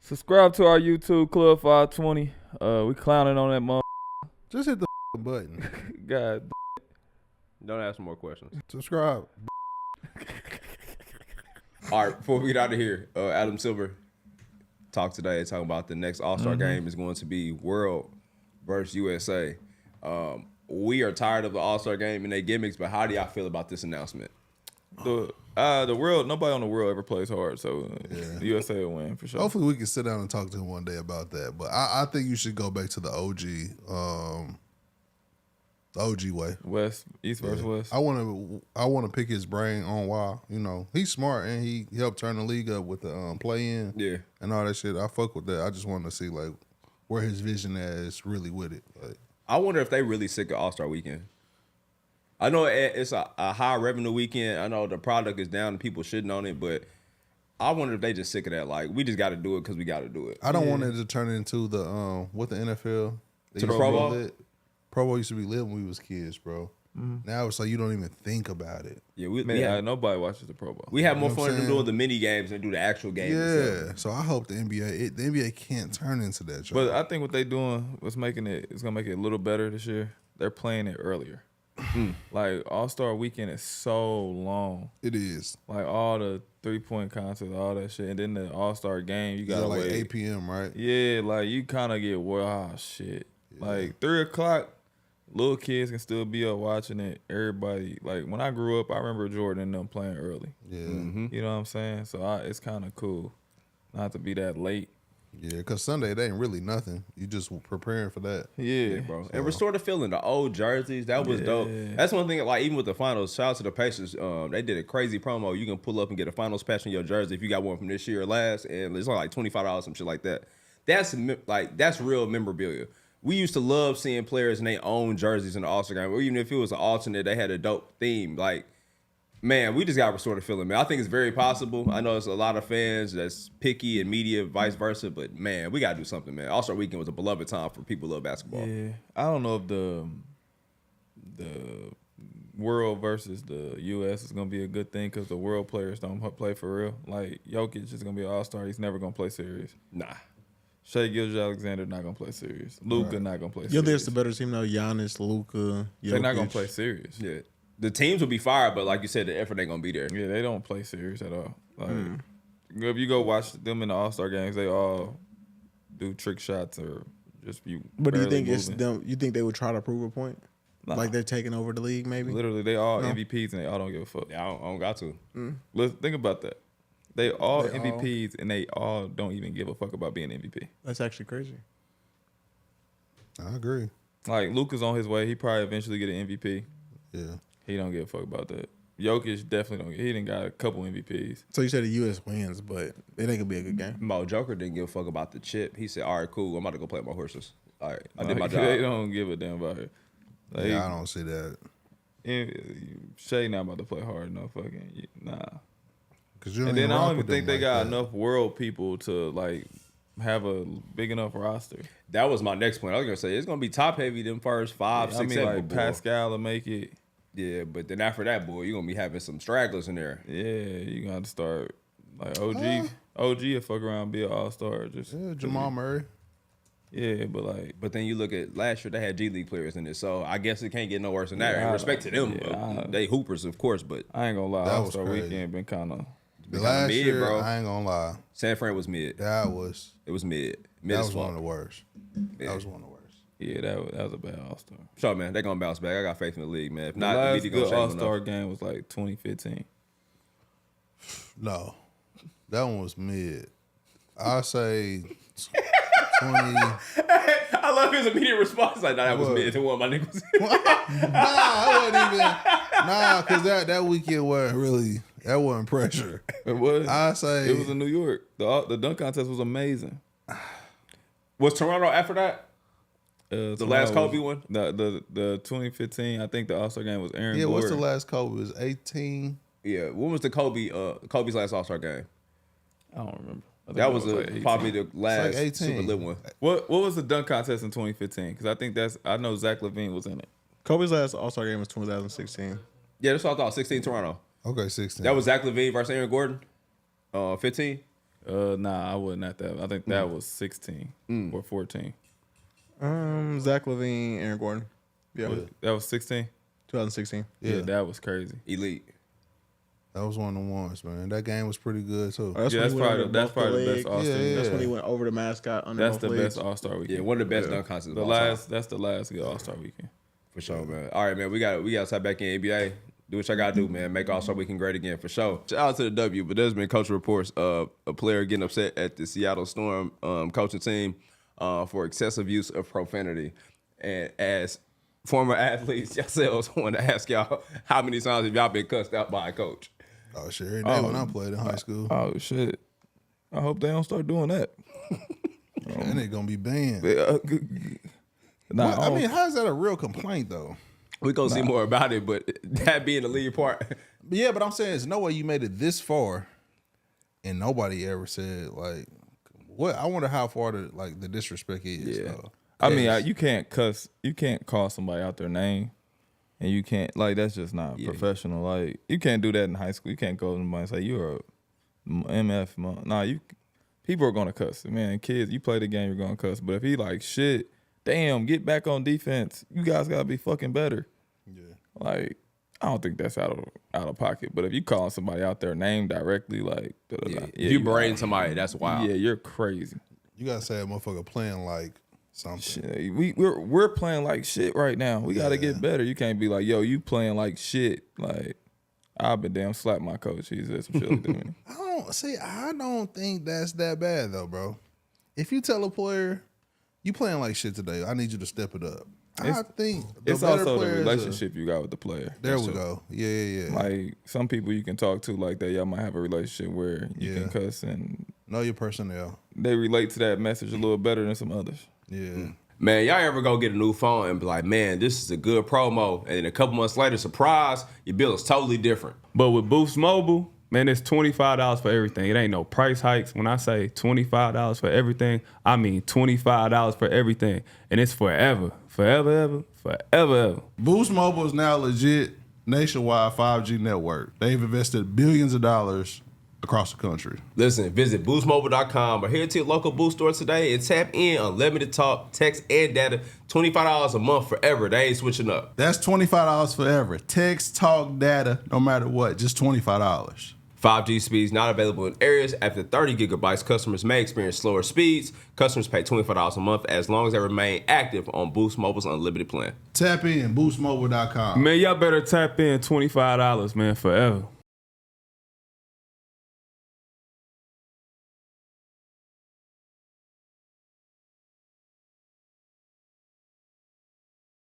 Subscribe to our YouTube Club 520. We clowning on that mother. Just hit the button. God. Don't ask more questions. Subscribe. All right, before we get out of here, Adam Silver talking about the next AllStar game is going to be World versus USA. We are tired of the AllStar game and their gimmicks, but how do y'all feel about this announcement? The world, nobody on the world ever plays hard, so the USA will win for sure. Hopefully we can sit down and talk to him one day about that. But I think you should go back to the OG way. East versus West. I want to pick his brain on why. You know, he's smart and he helped turn the league up with the play-in and all that shit. I fuck with that. I just want to see like where his vision is really with it. Like, I wonder if they really sick of AllStar weekend. I know it's a high revenue weekend. I know the product is down and people shitting on it, but I wonder if they just sick of that. Like, we just got to do it because we got to do it. I don't want it to turn into the what the NFL to the Pro Bowl. Pro Bowl used to be lit when we was kids, bro. Now it's like you don't even think about it. Yeah, nobody watches the Pro Bowl. We have more fun than doing the mini games and do the actual game. Yeah, so I hope the NBA can't turn into that. But I think what they doing was it's gonna make it a little better this year. They're playing it earlier. Like All-Star Weekend is so long. It is. Like all the 3-point contests, all that shit, and then the All-Star game, you gotta like wait 8 p.m. right? Yeah, like you kind of get shit. Yeah. Like 3 o'clock. Little kids can still be up watching it. Everybody, like when I grew up, I remember Jordan and them playing early. Yeah. You know what I'm saying? So it's kind of cool not to be that late. Yeah, because Sunday, they ain't really nothing. You just preparing for that. Yeah, bro. So. And restore the feeling. The old jerseys, that was dope. That's one thing, like even with the finals, shout out to the Pacers. They did a crazy promo. You can pull up and get a finals patch on your jersey if you got one from this year or last, and it's only like $25, some shit like that. That's real memorabilia. We used to love seeing players in their own jerseys in the All-Star game, or even if it was an alternate, they had a dope theme. Like, man, we just got to restore the feeling, man. I think it's very possible. I know there's a lot of fans that's picky and media, vice versa, but, man, we got to do something, man. All-Star Weekend was a beloved time for people who love basketball. Yeah. I don't know if the world versus the U.S. is going to be a good thing because the world players don't play for real. Like, Jokic is going to be an All-Star. He's never going to play serious. Nah. Shai Gilgeous-Alexander not gonna play serious. Luka not gonna play serious. Yeah, there's the better team though. Giannis, Luka, They're not gonna play serious. Yeah, the teams will be fired, but like you said, the effort ain't gonna be there. Yeah, they don't play serious at all. Like if you go watch them in the All-Star games, they all do trick shots or just you. But do you think moving. it's them? You think they would try to prove a point? Nah. Like they're taking over the league, maybe? Literally, they all MVPs and they all don't give a fuck. Yeah, I don't got to. Let's think about that. They all MVPs and they all don't even give a fuck about being MVP. That's actually crazy. I agree. Like Luka's on his way. He probably eventually get an MVP. Yeah. He don't give a fuck about that. Jokic definitely don't. He done got a couple MVPs. So you said the U.S. wins, but it ain't gonna be a good game. Mo Joker didn't give a fuck about the chip. He said, "All right, cool. I'm about to go play with my horses. All right, I did my job." They don't give a damn about it. Like, I don't see that. Shai not about to play hard. No fucking nah. And then I don't even think they got enough world people to like have a big enough roster. That was my next point. I was gonna say it's gonna be top heavy them first 5, 6, 7. Like Pascal will make it. Yeah, but then after that, boy, you're gonna be having some stragglers in there. Yeah, you gotta start like OG. OG will fuck around and be an All-Star. Just Jamal Murray. Yeah, but then you look at last year, they had G League players in it, so I guess it can't get no worse than that. In respect to them, they hoopers, of course, but I ain't gonna lie, All-Star Weekend been kind of. The last mid, year, bro. I ain't gonna lie. San Fran was mid. It was mid. That was one of the worst. Yeah. That was one of the worst. Yeah, that was a bad All-Star. Sure, man. They're going to bounce back. I got faith in the league, man. If the not, last the league good gonna All-Star game was like 2015. No. That one was mid. I say 20. I love his immediate response. Like, nah, that was mid. It wasn't my niggas. I wasn't even. Nah, because that weekend wasn't really. That wasn't pressure. It was. I say it was in New York. The dunk contest was amazing. Was Toronto after that? The last Kobe one? The 2015, I think the All-Star game was Aaron Gordon. What's the last Kobe? It was 18. Yeah, when was the Kobe's last All-Star game? I don't remember. That was probably the last like super lit one. What was the dunk contest in 2015? Because I think I know Zach LaVine was in it. Kobe's last All-Star game was 2016. Yeah, that's what I thought. 16 Toronto. Okay, 16. That was Zach LaVine versus Aaron Gordon. 15. Nah, I wasn't at that. I think that was 16 or 14. Zach LaVine, Aaron Gordon. Yeah. That was 16? 2016. Yeah, that was crazy. Elite. That was one of the ones, man. That game was pretty good too. Oh, That's probably the best All-Star. Yeah. That's when he went over the mascot under That's both the legs. best All-Star weekend. Yeah, one of the best dunk contests of all time. That's the last good All-Star weekend. For sure, man. All right, man. We got to start back in NBA. Do what y'all got to do, man. Make All-Star Weekend great again, for sure. Shout out to the W, but there's been coach reports of a player getting upset at the Seattle Storm coaching team for excessive use of profanity. And as former athletes yourselves, I want to ask y'all, how many times have y'all been cussed out by a coach? Oh shit! Every day when I played in high school. Oh, shit. I hope they don't start doing that. And they gonna be banned. Nah, Well, I mean, how is that a real complaint though? We're going to see more about it, but that being the lead part. Yeah, but I'm saying there's no way you made it this far, and nobody ever said like, what? I wonder how far the disrespect is. Yeah. Though. I mean, you can't cuss. You can't call somebody out their name, and you can't that's just not professional. Like you can't do that in high school. You can't go to somebody and say you're a MF. Nah, people are gonna cuss. Man, kids, you play the game, you're gonna cuss. But if he like shit, damn, get back on defense. You guys gotta be fucking better. Yeah. Like I don't think that's out of pocket. But if you calling somebody out their name directly, like If you brain somebody, that's wild. Yeah, you're crazy. You gotta say a motherfucker playing like something. Shit, we're playing like shit right now. We got to get better. You can't be like, yo, you playing like shit. Like I've been damn slapped my coach. He said some shit like that. I don't think that's that bad though, bro. If you tell a player you playing like shit today, I need you to step it up. I think it's also the relationship you got with the player. There we go. Yeah. Like some people you can talk to like that. Y'all might have a relationship where you can cuss and know your personnel. They relate to that message a little better than some others. Yeah. Man, y'all ever go get a new phone and be like, man, this is a good promo, and then a couple months later, surprise, your bill is totally different. But with Boost Mobile, man, it's $25 for everything. It ain't no price hikes. When I say $25 for everything, I mean $25 for everything. And it's forever. Forever. Boost Mobile is now legit nationwide 5G network. They've invested billions of dollars across the country. Listen, visit boostmobile.com or head to your local Boost store today and tap in unlimited talk, text, and data. $25 a month forever. They ain't switching up. That's $25 forever. Text, talk, data, no matter what, just $25. 5G speeds not available in areas after 30 gigabytes. Customers may experience slower speeds. Customers pay $25 a month as long as they remain active on Boost Mobile's unlimited plan. Tap in, boostmobile.com. Man, y'all better tap in $25, man, forever.